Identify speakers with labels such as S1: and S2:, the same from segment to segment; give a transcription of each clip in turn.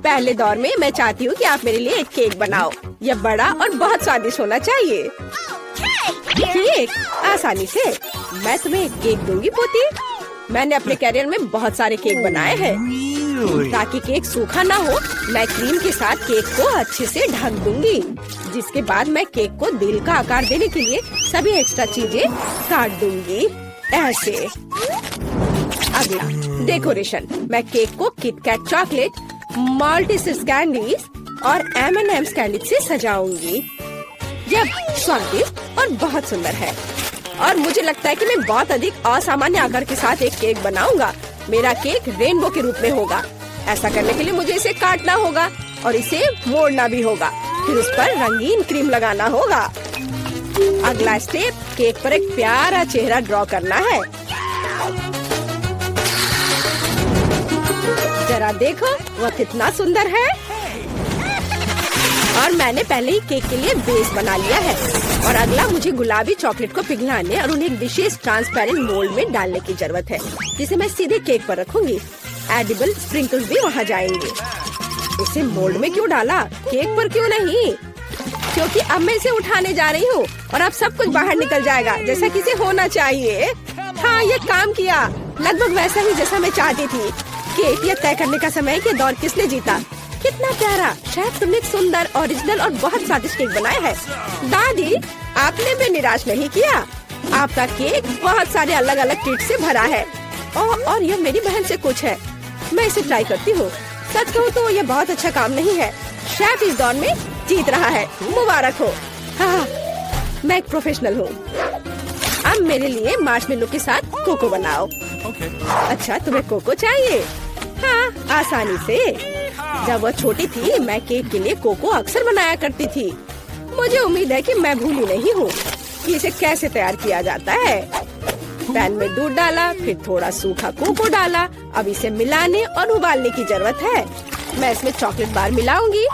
S1: पहले दौर में मैं चाहती हूँ कि आप मेरे लिए एक केक बनाओ। यह बड़ा और बहुत स्वादिष्ट होना चाहिए। केक आसानी से। मैं तुम्हें एक केक दूंगी पोती। मैंने अपने कैरियर में बहुत सारे केक बनाए हैं। ताकि केक सूखा ना हो, मैं क्रीम के साथ केक को अच्छे से ढक दूंगी। जिसके बाद मैं केक को दिल का आकार देने के लिए सभी एक्स्ट्रा चीजें काट दूंगी ऐसे। अगला डेकोरेशन। मैं केक को किटकैट चॉकलेट, मल्टीसिस कैंडीज और M&M's कैंडी से सजाऊंगी। यह स्वादिष्ट और बहुत सुंदर है। और मुझे लगता है कि मैं बहुत अधिक असामान्य आकार के साथ एक केक बनाऊंगा। मेरा केक रेनबो के रूप में होगा। ऐसा करने के लिए मुझे इसे काटना होगा और इसे मोड़ना भी होगा। फिर उस पर रंगीन क्रीम लगाना होगा। अगला स्टेप, केक पर एक प्यारा चेहरा ड्रॉ करना है। जरा देखो वह कितना सुंदर है। और मैंने पहले ही केक के लिए बेस बना लिया है। और अगला मुझे गुलाबी चॉकलेट को पिघलाने और उन्हें एक विशेष ट्रांसपेरेंट मोल्ड में डालने की जरूरत है, जिसे मैं सीधे केक पर रखूंगी। एडिबल स्प्रिंकल्स भी वहाँ जाएंगे। इसे मोल्ड में क्यों डाला, केक पर क्यों नहीं? क्योंकि अब मैं इसे उठाने जा रही हूँ और अब सब कुछ बाहर निकल जाएगा जैसा कि इसे होना चाहिए। हाँ, ये काम किया, लगभग वैसा ही जैसा मैं चाहती थी। केक यह तय करने का समय है कि दौर किसने जीता। कितना प्यारा। शायद तुमने एक सुंदर, ओरिजिनल और बहुत स्वादिष्ट केक बनाया है। दादी, आपने भी निराश नहीं किया। आपका केक बहुत सारे अलग अलग ट्रीट से भरा है। और यह मेरी बहन से कुछ है। मैं इसे ट्राई करती हूँ। सच कहूँ तो यह बहुत अच्छा काम नहीं है। शेफ इस दौर में जीत रहा है। मुबारक हो। हाँ, मैं एक प्रोफेशनल हूँ। अब मेरे लिए मार्शमेलो के साथ कोको बनाओ। अच्छा, तुम्हें कोको चाहिए? हाँ, आसानी से। जब वह छोटी थी मैं केक के लिए कोको अक्सर बनाया करती थी। मुझे उम्मीद है कि मैं भूली नहीं हूँ कि इसे कैसे तैयार किया जाता है। पैन में दूध डाला, फिर थोड़ा सूखा कोको डाला। अब इसे मिलाने और उबालने की जरूरत है। मैं इसमें चॉकलेट बार मिलाऊंगी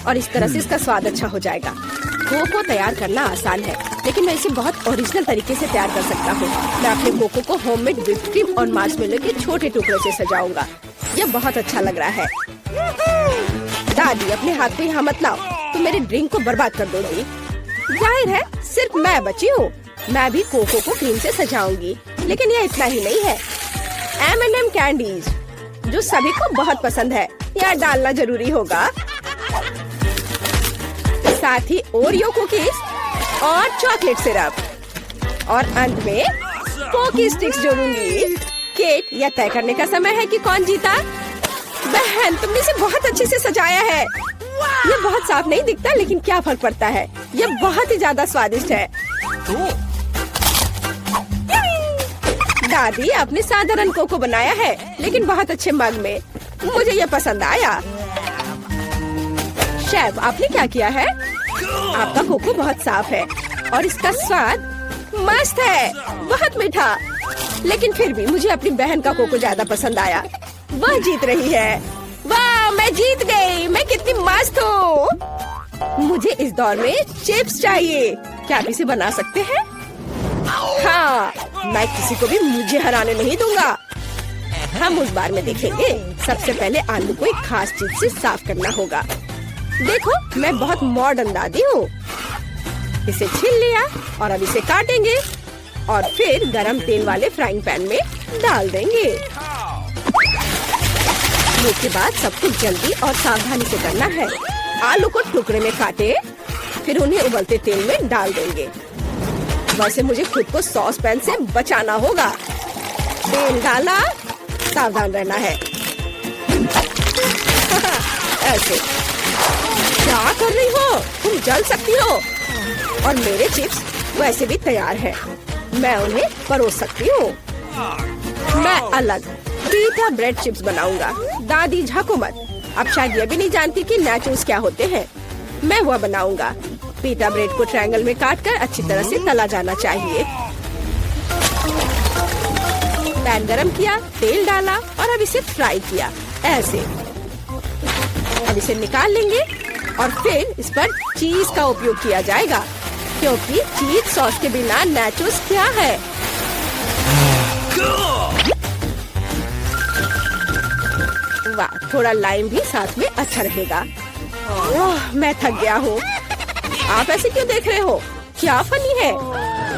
S1: और इस तरह से इसका स्वाद अच्छा हो जाएगा। कोको तैयार करना आसान है, लेकिन मैं इसे बहुत ओरिजिनल तरीके से तैयार कर सकता हूँ। मैं अपने कोको को होममेड व्हिप्ड क्रीम और मार्शमेलो के छोटे टुकड़ों से सजाऊंगा। यह बहुत अच्छा लग रहा है। दादी, अपने हाथ को यहाँ मत लाओ, तुम मेरे ड्रिंक को बर्बाद कर दोगी। जाहिर है सिर्फ मैं बची हूँ। मैं भी कोको को क्रीम से सजाऊंगी। लेकिन यह इतना ही नहीं है। M&M कैंडीज, जो सभी को बहुत पसंद है, यह डालना जरूरी होगा। साथ ही ओरियो कुकीज और चॉकलेट सिरप। और अंत में पोकी स्टिक्स जोड़ूंगी। केक, यह तय करने का समय है कि कौन जीता। बहन, तुमने इसे बहुत अच्छे से सजाया है। यह बहुत साफ नहीं दिखता, लेकिन क्या फर्क पड़ता है। यह बहुत ही ज्यादा स्वादिष्ट है। दादी, आपने साधारण कोको बनाया है, लेकिन बहुत अच्छे मग में। मुझे यह पसंद आया। शेफ, आपने क्या किया है? आपका कोको बहुत साफ है और इसका स्वाद मस्त है, बहुत मीठा। लेकिन फिर भी मुझे अपनी बहन का कोको ज्यादा पसंद आया। वह जीत रही है। वाह, मैं जीत गई। मैं कितनी मस्त हूँ। मुझे इस दौर में चिप्स चाहिए। क्या आप इसे बना सकते हैं? हाँ, मैं किसी को भी मुझे हराने नहीं दूंगा। हम उस बार में देखेंगे। सबसे पहले आलू को एक खास चीज से साफ करना होगा। देखो, मैं बहुत मॉडर्न दादी हूँ। इसे छील लिया और अब इसे काटेंगे और फिर गरम तेल वाले फ्राइंग पैन में डाल देंगे। इसके बाद सब कुछ जल्दी और सावधानी से करना है। आलू को टुकड़े में काटे, फिर उन्हें उबलते तेल में डाल देंगे। वैसे मुझे खुद को सॉस पैन से बचाना होगा। तेल डाला, सावधान रहना है। ऐसे। क्या कर रही हो? तुम जल सकती हो। और मेरे चिप्स वैसे भी तैयार हैं। मैं उन्हें परोस सकती हूँ। मैं अलग पीटा ब्रेड चिप्स बनाऊंगा। दादी, झाको मत। अब शायद ये भी नहीं जानती कि नाचोस क्या होते हैं। मैं वह बनाऊंगा। पीटा ब्रेड को ट्रायंगल में काटकर अच्छी तरह से तला जाना चाहिए। पैन गरम किया, तेल डाला और अब इसे फ्राई किया ऐसे। अब इसे निकाल लेंगे और फिर इस पर चीज का उपयोग किया जाएगा, क्योंकि चीज सॉस के बिना नाचोस क्या है। वाह, थोड़ा लाइम भी साथ में अच्छा रहेगा। ओह, मैं थक गया हूँ। आप ऐसे क्यों देख रहे हो? क्या फनी है?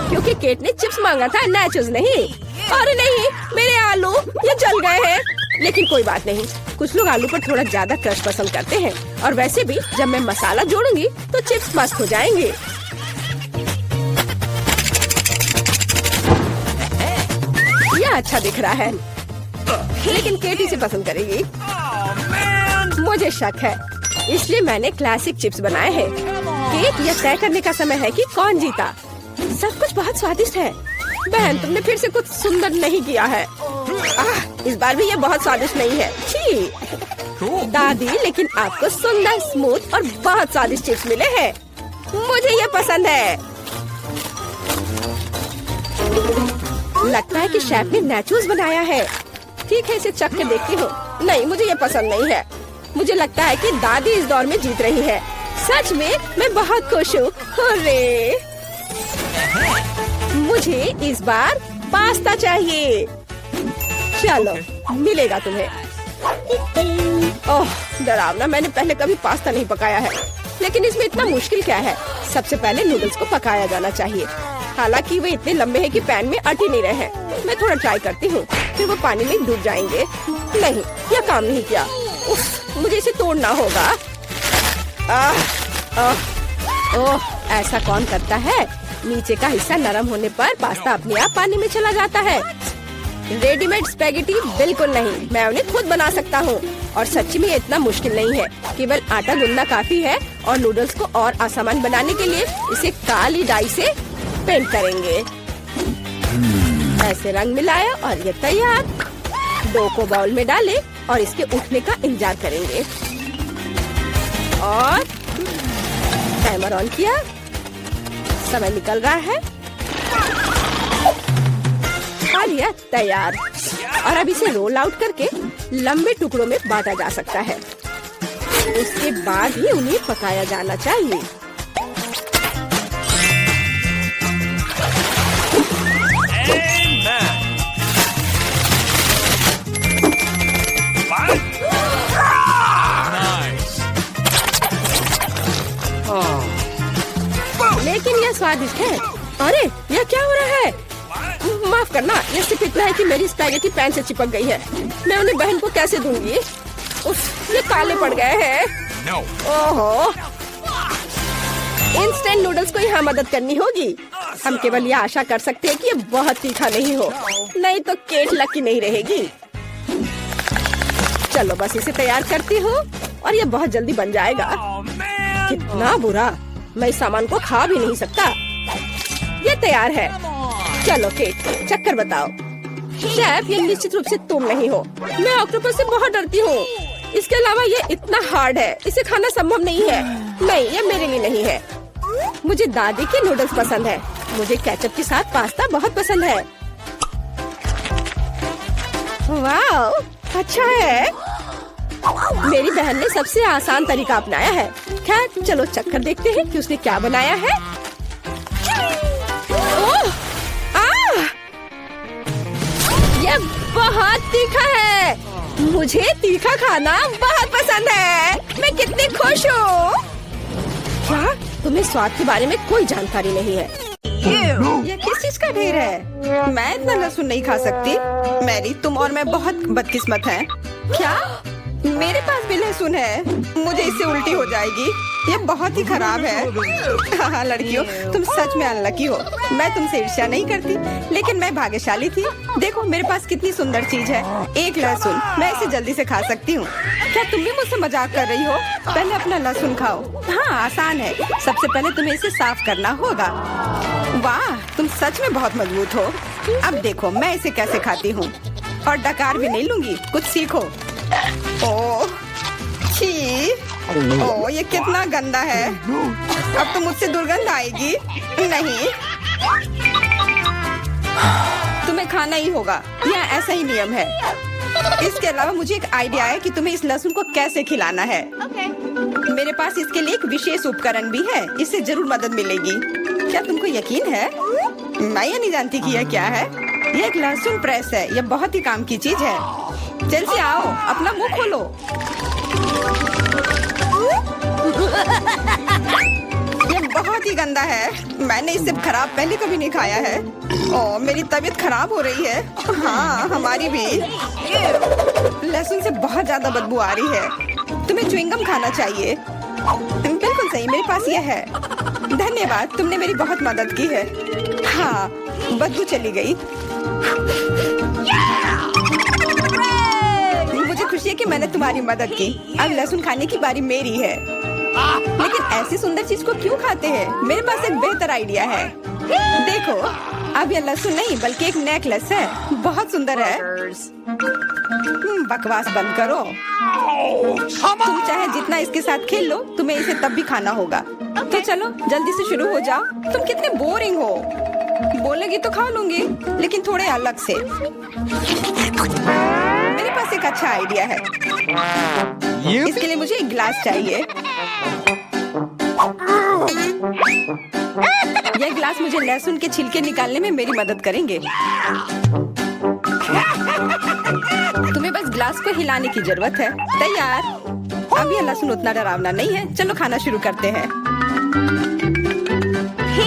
S1: क्योंकि केट ने चिप्स मांगा था, नाचोस नहीं। अरे नहीं, मेरे आलू ये जल गए हैं। लेकिन कोई बात नहीं, कुछ लोग आलू पर थोड़ा ज्यादा क्रश पसंद करते हैं। और वैसे भी जब मैं मसाला जोड़ूंगी तो चिप्स मस्त हो जाएंगे। यह अच्छा दिख रहा है, लेकिन केट इसे पसंद करेगी। मुझे शक है, इसलिए मैंने क्लासिक चिप्स बनाए हैं। केट, यह तय करने का समय है कि कौन जीता। सब कुछ बहुत स्वादिष्ट है। बहन, तुमने फिर से कुछ सुंदर नहीं किया है। इस बार भी ये बहुत स्वादिष्ट नहीं है। छी दादी, लेकिन आपको सुंदर, स्मूथ और बहुत स्वादिष्ट चिप्स मिले हैं। मुझे ये पसंद है। लगता है कि शेफ ने नाचोस बनाया है। ठीक है, इसे चख के देखती हूँ। नहीं, मुझे ये पसंद नहीं है। मुझे लगता है कि दादी इस दौर में जीत रही है। सच में मैं बहुत खुश हूँ। अरे मुझे इस बार पास्ता चाहिए। चलो, मिलेगा तुम्हें। ओह डरावना, मैंने पहले कभी पास्ता नहीं पकाया है। लेकिन इसमें इतना मुश्किल क्या है? सबसे पहले नूडल्स को पकाया जाना चाहिए। हालांकि वे इतने लंबे हैं कि पैन में अट ही नहीं रहे हैं। मैं थोड़ा ट्राई करती हूँ, फिर वो पानी में डूब जाएंगे। नहीं, यह काम नहीं किया। उफ, मुझे इसे तोड़ना होगा। ओह, ऐसा कौन करता है? नीचे का हिस्सा नरम होने पर पास्ता अपने आप पानी में चला जाता है। रेडीमेड स्पैगेटी बिल्कुल नहीं, मैं उन्हें खुद बना सकता हूँ। और सच्ची में ये इतना मुश्किल नहीं है। केवल आटा गूंदना काफी है। और नूडल्स को और आसान बनाने के लिए इसे काली डाई से पेंट करेंगे। ऐसे रंग मिलाया और ये तैयार। डो को बाउल में डालें और इसके उठने का इंतजार करेंगे। और टाइमर ऑन किया। समय निकल रहा है और यह तैयार। और अब इसे रोल आउट करके लंबे टुकड़ों में बांटा जा सकता है। उसके बाद ही उन्हें पकाया जाना चाहिए। लेकिन यह स्वादिष्ट है। अरे यह क्या हो रहा है? माफ करना, यह सिर्फ इतना है कि मेरी स्पैगेटी पैन से चिपक गई है। मैं उन्हें बहन को कैसे दूंगी? उफ, ये काले पड़ गए हैं। ओहो, इंस्टेंट नूडल्स को यहाँ मदद करनी होगी। हम केवल यह आशा कर सकते हैं कि ये बहुत तीखा नहीं हो, नहीं तो केट लकी नहीं रहेगी। चलो बस इसे तैयार करती हूँ और ये बहुत जल्दी बन जाएगा। कितना बुरा, मैं इस सामान को खा भी नहीं सकता। ये तैयार है। चलो केट, चक्कर बताओ। शेफ, ये निश्चित रूप से तुम नहीं हो। मैं ऑक्टोपस से बहुत डरती हूँ। इसके अलावा ये इतना हार्ड है, इसे खाना संभव नहीं है। नहीं, ये मेरे लिए नहीं है। मुझे दादी के नूडल्स पसंद है। मुझे केचप के साथ पास्ता बहुत पसंद है। वाह, अच्छा है। मेरी बहन ने सबसे आसान तरीका अपनाया है। खैर, चलो चक्कर देखते हैं कि उसने क्या बनाया है। ओह, यह बहुत तीखा है। मुझे तीखा खाना बहुत पसंद है। मैं कितनी खुश हूँ। क्या तुम्हें स्वाद के बारे में कोई जानकारी नहीं है?
S2: ये किस चीज का ढेर है? मैं इतना लहसुन नहीं खा सकती। मैरी, तुम और मैं बहुत बदकिस्मत हैं। क्या? मेरे पास भी लहसुन है। मुझे इससे उल्टी हो जाएगी। ये बहुत ही खराब है। हाँ लड़कियों, तुम सच में अनलकी हो। मैं तुमसे ईर्ष्या नहीं करती, लेकिन मैं भाग्यशाली थी। देखो मेरे पास कितनी सुंदर चीज है, एक लहसुन। मैं इसे जल्दी से खा सकती हूँ। क्या तुम भी मुझसे मजाक कर रही हो? पहले अपना लहसुन खाओ। हाँ आसान है। सबसे पहले तुम्हें इसे साफ करना होगा। वाह, तुम सच में बहुत मजबूत हो। अब देखो मैं इसे कैसे खाती हूँ। और डकार भी नहीं लूंगी, कुछ सीखो। ओह छी, ओह ये कितना गंदा है। अब तो मुझसे दुर्गंध आएगी। नहीं, तुम्हें खाना ही होगा, यह ऐसा ही नियम है। इसके अलावा मुझे एक आइडिया है कि तुम्हें इस लहसुन को कैसे खिलाना है। मेरे पास इसके लिए एक विशेष उपकरण भी है, इससे जरूर मदद मिलेगी। क्या तुमको यकीन है? मैं ये नहीं जानती कि यह क्या है। यह एक लहसुन प्रेस है। यह बहुत ही काम की चीज है। चेल्सी आओ, अपना मुंह खोलो। ये बहुत ही गंदा है। मैंने इससे खराब पहले कभी नहीं खाया है। ओह, मेरी तबीयत खराब हो रही है। हाँ, हमारी भी। लहसुन से बहुत ज्यादा बदबू आ रही है। तुम्हें च्युइंगम खाना चाहिए। बिल्कुल सही, मेरे पास यह है। धन्यवाद, तुमने मेरी बहुत मदद की है। हाँ, बदबू चली गई। मुझे खुशी है कि मैंने तुम्हारी मदद की। अब लहसुन खाने की बारी मेरी है। लेकिन ऐसी सुंदर चीज को क्यों खाते हैं? मेरे पास एक बेहतर आइडिया है। देखो, अब यह लहसुन नहीं बल्कि एक नेकलेस है। बहुत सुंदर है। बकवास बंद करो। तुम चाहे जितना इसके साथ खेल लो, तुम्हें इसे तब भी खाना होगा। तो चलो जल्दी से शुरू हो जाओ। तुम कितने बोरिंग हो। बोलेगी तो खा लूंगी, लेकिन थोड़े अलग से। मेरे पास एक अच्छा आइडिया है। इसके लिए मुझे एक गिलास चाहिए। यह गिलास मुझे लहसुन के छिलके निकालने में मेरी मदद करेंगे। तुम्हें बस गिलास को हिलाने की जरूरत है। तैयार। अब यह लहसुन उतना डरावना नहीं है। चलो खाना शुरू करते हैं।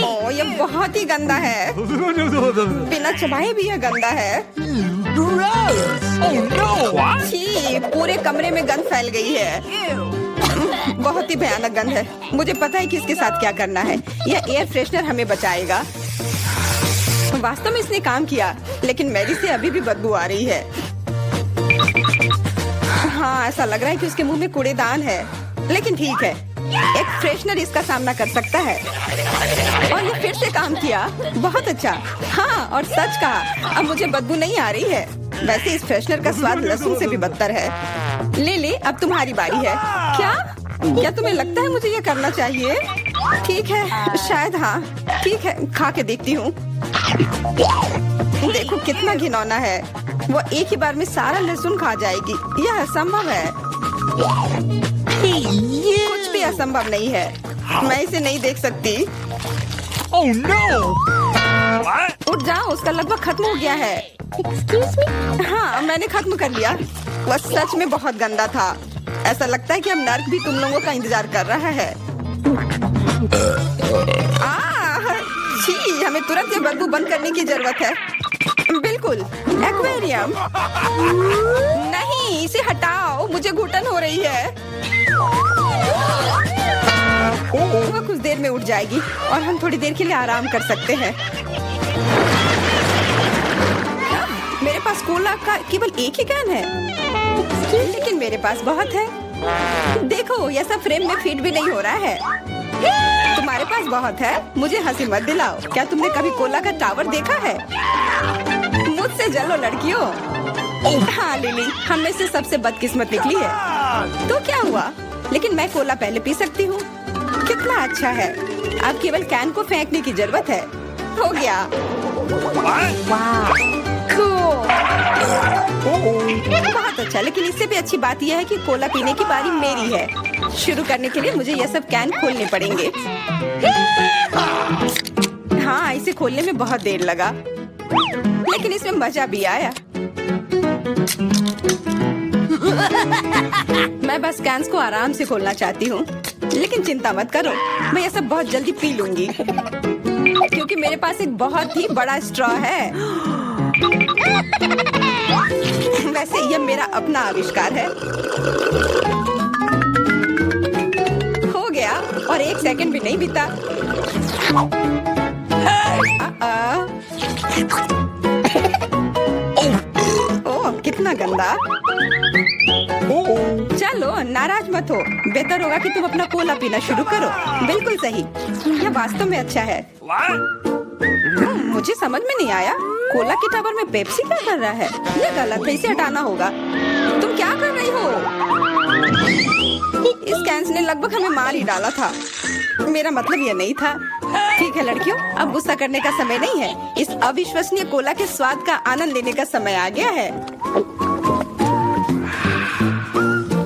S2: ओह, यह बहुत ही गंदा है। बिना चबाए भी यह गंदा है। छी, पूरे कमरे में गंध फैल गई है। बहुत ही भयानक गंध है। मुझे पता है कि इसके साथ क्या करना है। यह एयर फ्रेशनर हमें बचाएगा। वास्तव में इसने काम किया, लेकिन मैरी से अभी भी बदबू आ रही है। हाँ, ऐसा लग रहा है कि उसके मुंह में कूड़ेदान है, लेकिन ठीक है, एक फ्रेशनर इसका सामना कर सकता है। और ये फिर से काम किया। बहुत अच्छा। हाँ, और सच कहा, अब मुझे बदबू नहीं आ रही है। वैसे इस फ्रेशनर का स्वाद लहसुन से भी बदतर है। ले, अब तुम्हारी बारी है। क्या तुम्हें लगता है मुझे ये करना चाहिए? ठीक है, शायद हाँ। ठीक है, खा के देखती हूँ। देखो कितना घिनौना है। वो एक ही बार में सारा लहसुन खा जाएगी। यह असंभव है। कुछ भी असंभव नहीं है। मैं इसे नहीं देख सकती।
S3: Oh no!
S2: उठ जाओ, उसका लगभग खत्म हो गया है।
S4: Excuse me?
S2: हाँ, मैंने खत्म कर लिया। वह सच में बहुत गंदा था। ऐसा लगता है कि अब नर्क भी तुम लोगों का इंतजार कर रहा है। छी, हमें तुरंत ये बदबू बंद करने की जरूरत है। बिल्कुल, एक्वेरियम। नहीं, इसे हटाओ, मुझे घुटन हो रही है। वह कुछ देर में उठ जाएगी और हम थोड़ी देर के लिए आराम कर सकते हैं। मेरे पास कोला का केवल एक ही कैन है, लेकिन मेरे पास बहुत है। देखो, यह सब फ्रेम में फिट भी नहीं हो रहा है। तुम्हारे पास बहुत है, मुझे हंसी मत दिलाओ। क्या तुमने कभी कोला का टावर देखा है? मुझसे जलो लड़कियों। हाँ लिली, हम में से सबसे बदकिस्मत निकली है। तो क्या हुआ? लेकिन मैं कोला पहले पी सकती हूँ। कितना अच्छा है। अब केवल कैन को फेंकने की जरूरत है। हो गया। बहुत अच्छा, लेकिन इससे भी अच्छी बात यह है कि कोला पीने की बारी मेरी है। शुरू करने के लिए मुझे यह सब कैन खोलने पड़ेंगे। हाँ, इसे खोलने में बहुत देर लगा, लेकिन इसमें मजा भी आया। मैं बस कैंस को आराम से खोलना चाहती हूँ, लेकिन चिंता मत करो, मैं यह सब बहुत जल्दी पी लूंगी, क्योंकि मेरे पास एक बहुत ही बड़ा स्ट्रॉ है। वैसे यह मेरा अपना आविष्कार है। हो गया, और 1 सेकंड भी नहीं बीता। ओह, कितना गंदा। चलो नाराज मत हो, बेहतर होगा कि तुम अपना कोला पीना शुरू करो। बिल्कुल सही, यह वास्तव में अच्छा है। मुझे समझ में नहीं आया, कोला के टावर में पेप्सी क्या कर रहा है? यह गलत है, इसे हटाना होगा। तुम क्या कर रही हो? इस कैंस ने लगभग हमें मार ही डाला था। मेरा मतलब यह नहीं था। ठीक है लड़कियों, अब गुस्सा करने का समय नहीं है। इस अविश्वसनीय कोला के स्वाद का आनंद लेने का समय आ गया है।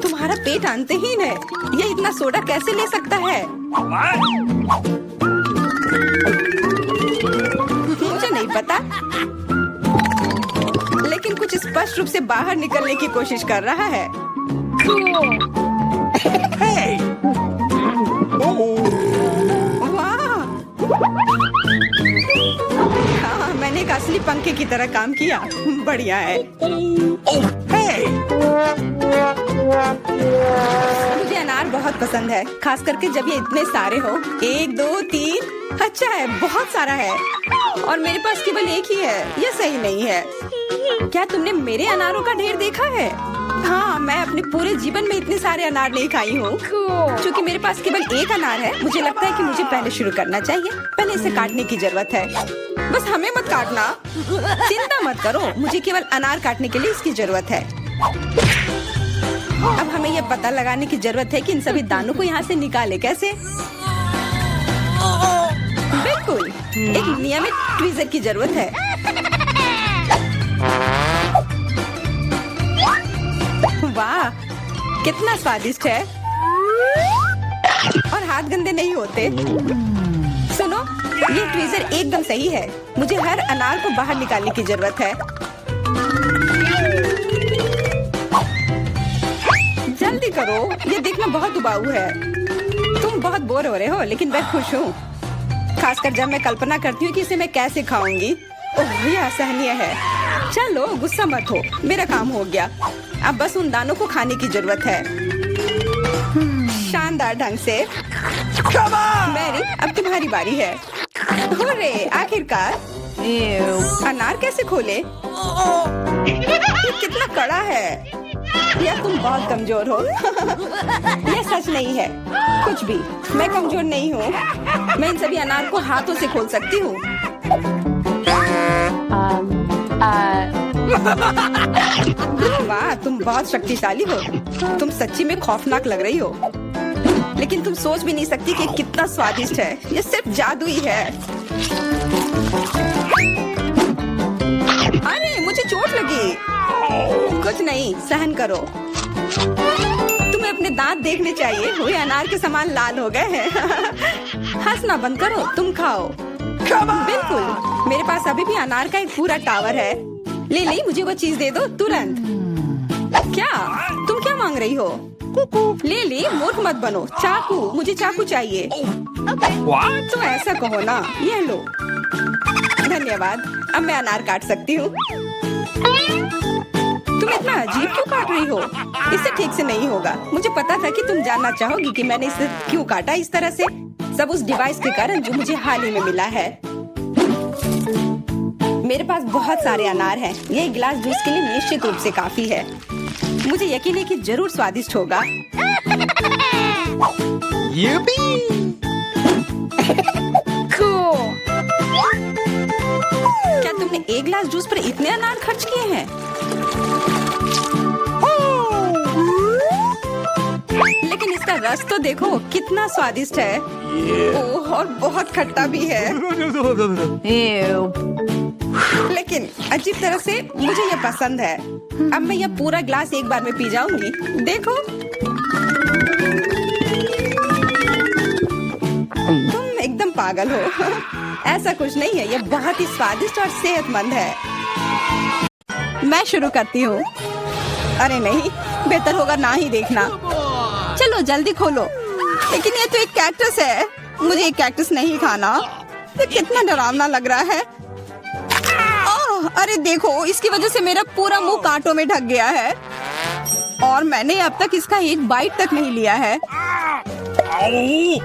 S2: तुम्हारा पेट अंतहीन है, यह इतना सोडा कैसे ले सकता है? मुझे नहीं पता, लेकिन लेकिन कुछ स्पष्ट रूप से बाहर निकलने की कोशिश कर रहा है।
S3: Hey!
S2: वाह! हाँ, मैंने एक असली पंखे की तरह काम किया। बढ़िया है।
S3: Oh, hey!
S2: मुझे अनार बहुत पसंद है, खास करके जब ये इतने सारे हो। 1 2 3, अच्छा है, बहुत सारा है। और मेरे पास केवल एक ही है। यह सही नहीं है। क्या तुमने मेरे अनारों का ढेर देखा है? हाँ, मैं अपने पूरे जीवन में इतने सारे अनार नहीं खाई हूँ। क्योंकि मेरे पास केवल एक अनार है, मुझे लगता है कि मुझे पहले शुरू करना चाहिए। पहले इसे काटने की जरूरत है। बस हमें मत काटना। चिंता मत करो, मुझे केवल अनार काटने के लिए इसकी जरूरत है। अब हमें यह पता लगाने की जरूरत है कि इन सभी दानों को यहाँ से निकाले कैसे। बिल्कुल, एक नियमित ट्वीजर की जरूरत है। वाह, कितना स्वादिष्ट है। और हाथ गंदे नहीं होते। सुनो, ये ट्वीजर एकदम सही है। मुझे हर अनार को बाहर निकालने की जरूरत है। जल्दी करो, ये देखना बहुत उबाऊ है। तुम बहुत बोर हो रहे हो, लेकिन मैं खुश हूँ। खासकर जब मैं कल्पना करती हूँ कि इसे मैं कैसे खाऊंगी। ओह, ये असहनीय है। चलो, गुस्सा मत हो, मेरा काम हो गया। अब बस उन दानों को खाने की जरूरत है। शानदार ढंग से। मैरी, अब तुम्हारी बारी है। हुर्रे, आखिरकार। अनार कैसे खोले? ये कितना कड़ा है। या तुम बहुत कमजोर हो। यह सच नहीं है। कुछ भी, मैं कमजोर नहीं हूँ। मैं इन सभी अनार को हाथों से खोल सकती हूँ। वाह, तुम बहुत शक्तिशाली हो। तुम सच्ची में खौफनाक लग रही हो। लेकिन तुम सोच भी नहीं सकती कि कितना स्वादिष्ट है। ये सिर्फ जादू ही है। अरे, मुझे चोट लगी। कुछ नहीं, सहन करो। तुम्हें अपने दांत देखने चाहिए, वे अनार के समान लाल हो गए हैं। हंसना बंद करो, तुम खाओ। बिल्कुल, मेरे पास अभी भी अनार का एक पूरा टावर है। ले, मुझे वो चीज दे दो तुरंत। क्या तुम क्या मांग रही हो? ले, मूर्ख मत बनो। चाकू, मुझे चाकू चाहिए।
S3: What?
S2: तो ऐसा कहो ना। ये लो। धन्यवाद, अब मैं अनार काट सकती हूँ। तुम इतना अजीब क्यों काट रही हो? इससे ठीक से नहीं होगा। मुझे पता था कि तुम जानना चाहोगी कि मैंने इसे क्यों काटा इस तरह से। सब उस डिवाइस के कारण जो मुझे हाल ही में मिला है। मेरे पास बहुत सारे अनार हैं। ये गिलास जूस के लिए निश्चित रूप से काफी है। मुझे यकीन है कि जरूर स्वादिष्ट होगा।
S3: Yippee!
S2: क्या तुमने एक गिलास जूस पर इतने अनार खर्च किए हैं? लेकिन इसका रस तो देखो, कितना स्वादिष्ट है। ओह, और बहुत खट्टा भी है। लेकिन अजीब तरह से मुझे ये पसंद है। अब मैं ये पूरा ग्लास एक बार में पी जाऊंगी। देखो, तुम एकदम पागल हो। ऐसा कुछ नहीं है, ये बहुत ही स्वादिष्ट और सेहतमंद है। मैं शुरू करती हूँ। अरे नहीं, बेहतर होगा ना ही देखना। चलो जल्दी खोलो। लेकिन ये तो एक कैक्टस है। मुझे एक कैक्टस नहीं खाना। ये कितना डरावना लग रहा है। ओह, अरे देखो, इसकी वजह से मेरा पूरा मुंह कांटों में ढक गया है। और मैंने अब तक इसका एक बाइट तक नहीं लिया है।
S3: Ow!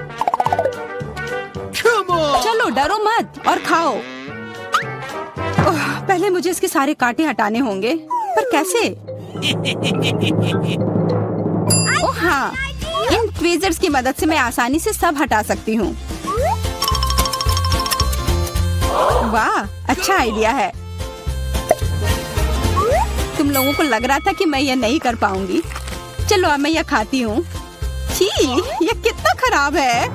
S3: Come on!
S2: चलो डरो मत और खाओ। ओह, पहले मुझे इसके सारे कांटे हटाने होंगे, पर कैसे? ओह हाँ, इन ट्वीजर्स की मदद से मैं आसानी से सब हटा सकती हूँ। वाह, अच्छा आइडिया है। तुम लोगों को लग रहा था कि मैं यह नहीं कर पाऊंगी। चलो अब मैं यह खाती हूँ। छी, यह कितना खराब है।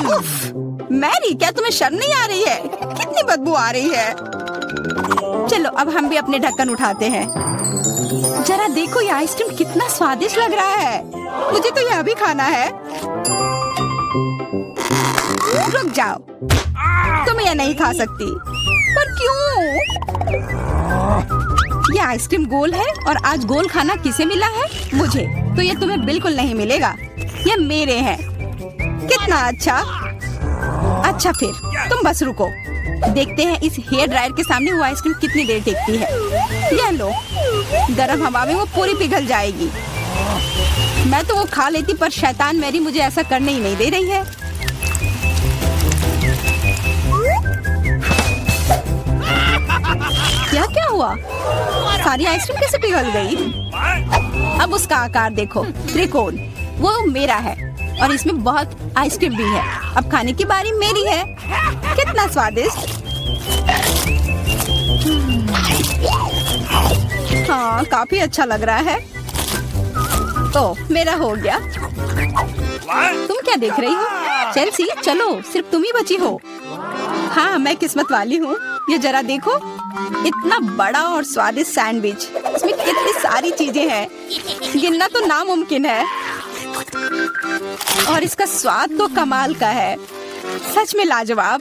S2: उफ, मैरी, क्या तुम्हें शर्म नहीं आ रही है? कितनी बदबू आ रही है। चलो अब हम भी अपने ढक्कन उठाते हैं। जरा देखो, ये आइसक्रीम कितना स्वादिष्ट लग रहा है। मुझे तो यह भी खाना है। रुक जाओ, तुम यह नहीं खा सकती। पर क्यों? ये आइसक्रीम गोल है और आज गोल खाना किसे मिला है? मुझे। तो ये तुम्हें बिल्कुल नहीं मिलेगा, ये मेरे हैं। कितना अच्छा। अच्छा फिर तुम बस रुको, देखते हैं इस हेयर ड्रायर के सामने वो आइसक्रीम कितनी देर टिकती है। यह लो, गर्म हवा में वो पूरी पिघल जाएगी। मैं तो वो खा लेती, पर शैतान मैरी मुझे ऐसा करने ही नहीं दे रही है। क्या हुआ? सारी आइसक्रीम कैसे पिघल गई? अब उसका आकार देखो, त्रिकोण। वो मेरा है और इसमें बहुत आइसक्रीम भी है। अब खाने की बारी मेरी है। कितना स्वादिष्ट। हाँ, काफी अच्छा लग रहा है। तो मेरा हो गया। तुम क्या देख रही हो? चेल्सी, चलो, सिर्फ तुम ही बची हो। हाँ, मैं किस्मत वाली हूँ। ये जरा देखो, इतना बड़ा और स्वादिष्ट सैंडविच। इसमें कितनी सारी चीजें हैं, गिनना तो नामुमकिन है। और इसका स्वाद तो कमाल का है, सच में लाजवाब।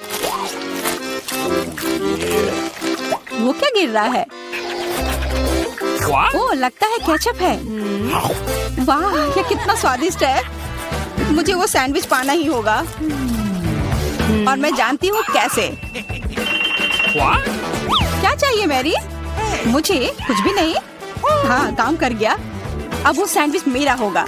S2: वो क्या गिर रहा है? ओह, लगता है केचप है। वाह, ये कितना स्वादिष्ट है। मुझे वो सैंडविच पाना ही होगा और मैं जानती हूँ कैसे। क्या चाहिए मैरी? मुझे कुछ भी नहीं। हाँ, काम कर गया। अब वो सैंडविच मेरा होगा।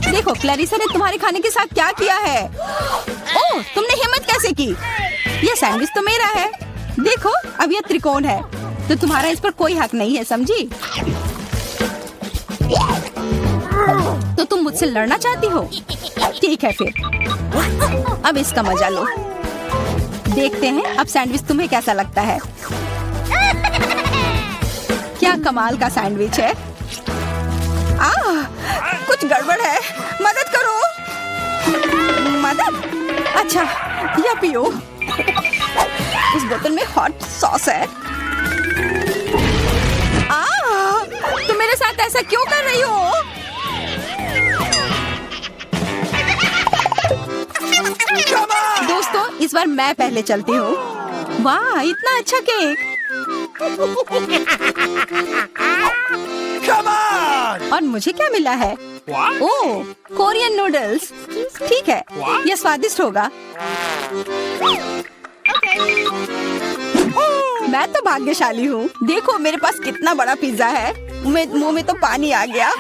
S2: देखो, क्लैरिसा ने तुम्हारे खाने के साथ क्या किया है। ओह, तुमने हिम्मत कैसे की? ये सैंडविच तो मेरा है। देखो, अब ये त्रिकोण है, तो तुम्हारा इस पर कोई हक नहीं है, समझी? तो तुम मुझसे लड़ना चाहती हो? ठीक है फिर, अब इसका मजा लो। देखते हैं अब सैंडविच तुम्हें कैसा लगता है। क्या कमाल का सैंडविच है। कुछ गड़बड़ है, मदद करो। मदद? अच्छा, या पियो। उस बोतल में हॉट सॉस है। तुम मेरे साथ ऐसा क्यों कर रही हो? दोस्तों, इस बार मैं पहले चलती हूँ। वाह, इतना अच्छा केक। और मुझे क्या मिला है? ओह, कोरियन नूडल्स। ठीक है, यह स्वादिष्ट होगा। मैं तो भाग्यशाली हूँ। देखो, मेरे पास कितना बड़ा पिज्जा है। मुंह में तो पानी आ गया।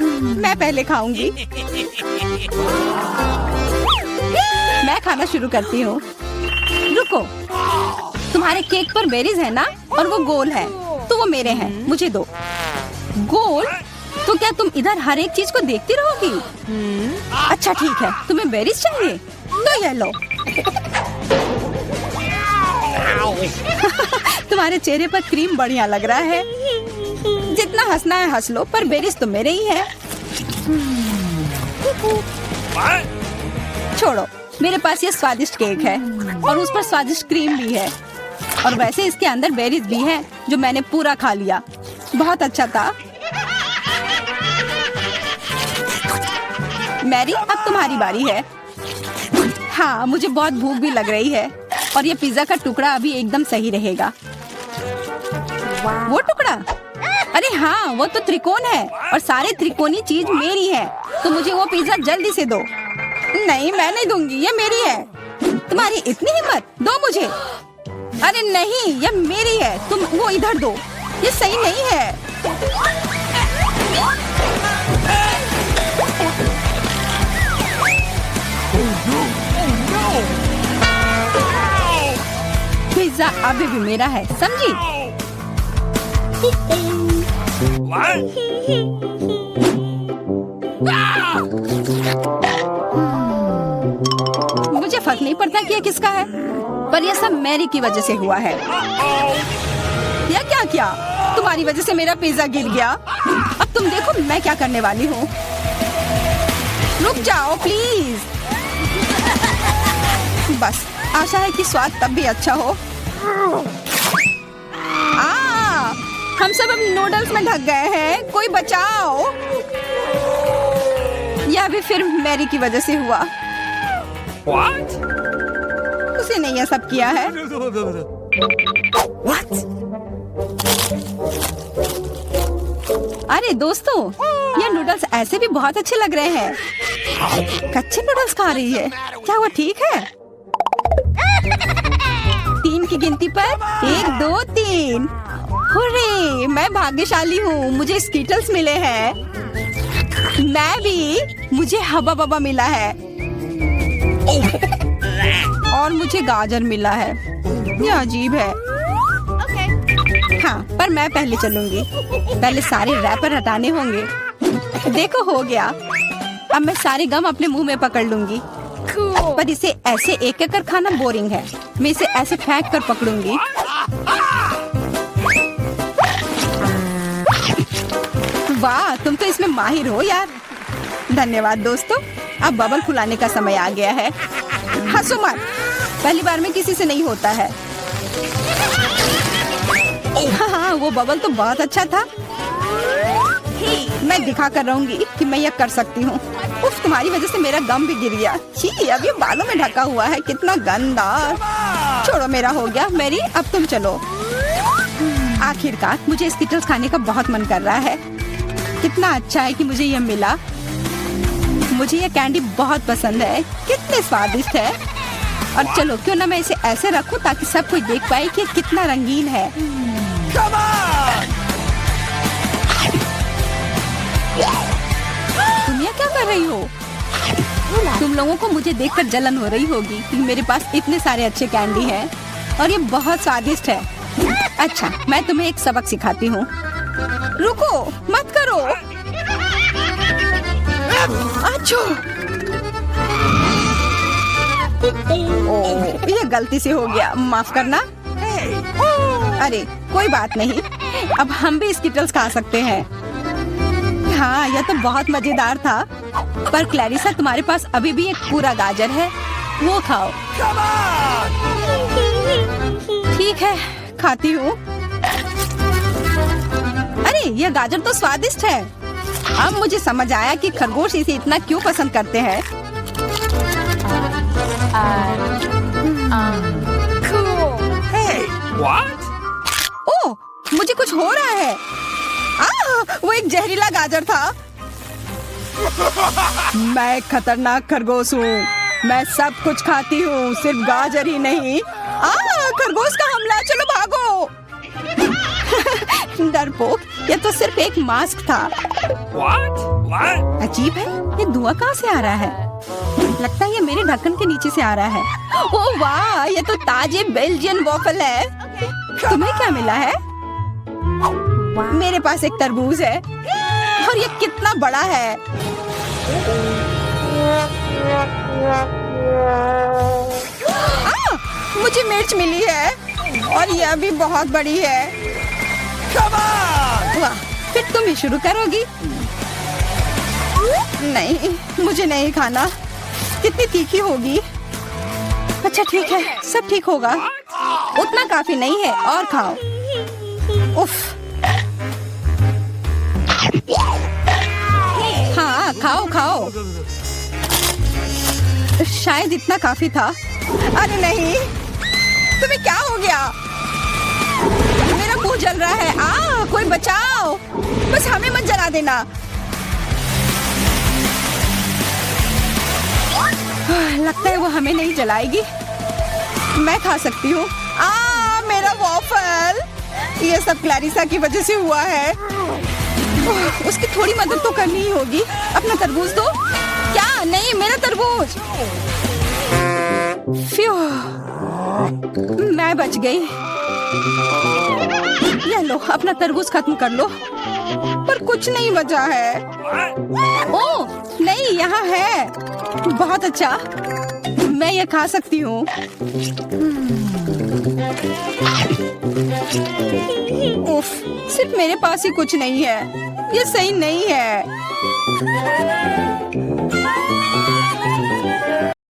S2: मैं पहले खाऊंगी। मैं खाना शुरू करती हूँ। रुको, तुम्हारे केक पर बेरीज है ना, और वो गोल है, तो वो मेरे हैं। मुझे दो। गोल? तो क्या तुम इधर हर एक चीज को देखती रहोगी? अच्छा ठीक है, तुम्हें बेरीज चाहिए तो ये लो। तुम्हारे चेहरे पर क्रीम बढ़िया लग रहा है। जितना हंसना है हंस लो, पर बेरीज तो मेरे ही है। छोड़ो, मेरे पास ये स्वादिष्ट केक है और उस पर स्वादिष्ट क्रीम भी है, और वैसे इसके अंदर बेरीज भी है जो मैंने पूरा खा लिया। बहुत अच्छा था। मैरी, अब तुम्हारी बारी है। हाँ, मुझे बहुत भूख भी लग रही है और ये पिज्जा का टुकड़ा अभी एकदम सही रहेगा। वो टुकड़ा? अरे हाँ, वो तो त्रिकोण है और सारे त्रिकोणी चीज मेरी है, तो मुझे वो पिज्जा जल्दी से दो। नहीं, मैं नहीं दूंगी, ये मेरी है। तुम्हारी इतनी हिम्मत, दो मुझे। अरे नहीं, ये मेरी है, तुम वो इधर दो। ये सही नहीं है। पिज्जा अभी भी मेरा है, समझी? मुझे फर्क नहीं पड़ता कि ये किसका है, पर यह सब मैरी की वजह से हुआ है। यह क्या किया? तुम्हारी वजह से मेरा पिज्जा गिर गया। अब तुम देखो मैं क्या करने वाली हूँ। रुक जाओ प्लीज। बस, आशा है कि स्वाद तब भी अच्छा हो। हम सब अब नूडल्स में ढक गए हैं, कोई बचाओ। यह भी फिर मैरी की वजह से हुआ। उसी ने यह सब किया है। अरे दोस्तों, ये नूडल्स ऐसे भी बहुत अच्छे लग रहे हैं। कच्चे नूडल्स खा रही है, क्या वो ठीक है? 3 की गिनती पर 1 2 3। हुर्रे, मैं भाग्यशाली हूँ, मुझे स्कीटल्स मिले हैं। मैं भी, मुझे हबा बबा मिला है और मुझे गाजर मिला है। ये अजीब है। हाँ, पर मैं पहले चलूंगी। पहले सारे रैपर हटाने होंगे। देखो, हो गया। अब मैं सारे गम अपने मुंह में पकड़ लूंगी। पर इसे ऐसे एक एक कर खाना बोरिंग है। मैं इसे ऐसे फेंक कर पकड़ूंगी। वाह, तुम तो इसमें माहिर हो यार। धन्यवाद दोस्तों। अब बबल फुलाने का समय आ गया है। हंसो मत, पहली बार में किसी से नहीं होता है। हाँ, वो बबल तो बहुत अच्छा था। मैं दिखा कर रहूंगी कि मैं यह कर सकती हूँ। उफ, तुम्हारी वजह से मेरा गम भी गिर गया। छी, अब ये बालों में ढका हुआ है, कितना गंदा। छोड़ो, मेरा हो गया। मेरी, अब तुम चलो। आखिरकार मुझे स्कीटल्स खाने का बहुत मन कर रहा है। कितना अच्छा है कि मुझे यह मिला। मुझे यह कैंडी बहुत पसंद है। कितने स्वादिष्ट है। और चलो, क्यों ना मैं इसे ऐसे रखूं ताकि सब कोई देख पाए कि कितना रंगीन है। तुम ये क्या कर रही हो? तुम लोगों को मुझे देखकर जलन हो रही होगी कि मेरे पास इतने सारे अच्छे कैंडी हैं और ये बहुत स्वादिष्ट है। अच्छा, मैं तुम्हें एक सबक सिखाती हूँ। रुको, मत करो। अच्छा, ओह, ये गलती से हो गया, माफ करना। अरे कोई बात नहीं, अब हम भी स्कीटल्स खा सकते हैं। हाँ, यह तो बहुत मजेदार था। पर क्लैरिसा, तुम्हारे पास अभी भी एक पूरा गाजर है, वो खाओ। ठीक है, खाती हूँ। अरे, यह गाजर तो स्वादिष्ट है। अब मुझे समझ आया कि खरगोश इसे इतना क्यों पसंद करते हैं।
S3: Hey, what?
S2: ओह, मुझे कुछ हो रहा है। वो एक जहरीला गाजर था। मैं एक खतरनाक खरगोश हूँ। मैं सब कुछ खाती हूँ, सिर्फ गाजर ही नहीं। खरगोश का हमला, चलो भागो। डरपोक, ये तो सिर्फ एक मास्क था।
S3: What? What?
S2: अजीब है, ये धुआं कहाँ से आ रहा है? लगता है ये मेरे ढक्कन के नीचे से आ रहा है। ओह वाह, ये तो ताजे बेल्जियन वॉफल है। तुम्हें क्या मिला है? मेरे पास एक तरबूज है और ये कितना बड़ा है। मुझे मिर्च मिली है और यह भी बहुत बड़ी है। वाह, फिर तुम ही शुरू करोगी? नहीं, मुझे नहीं खाना। कितनी तीखी होगी। अच्छा ठीक है, सब ठीक होगा। उतना काफी नहीं है, और खाओ। उफ। हाँ, खाओ खाओ। शायद इतना काफी था। अरे नहीं, तुम्हें क्या हो गया? मेरा मुंह जल रहा है। कोई बचाओ, बस हमें मत जला देना। लगता है वो हमें नहीं जलाएगी। मैं खा सकती हूँ। मेरा वॉफल। ये सब क्लैरिसा की वजह से हुआ है। उसकी थोड़ी मदद तो करनी ही होगी। अपना तरबूज दो। क्या? नहीं, मेरा तरबूज। मैं बच गई। ये लो, अपना तरबूज खत्म कर लो। पर कुछ नहीं बचा है। ओह नहीं, यहाँ है। बहुत अच्छा, मैं ये खा सकती हूँ। उफ, सिर्फ मेरे पास ही कुछ नहीं है। ये सही नहीं है।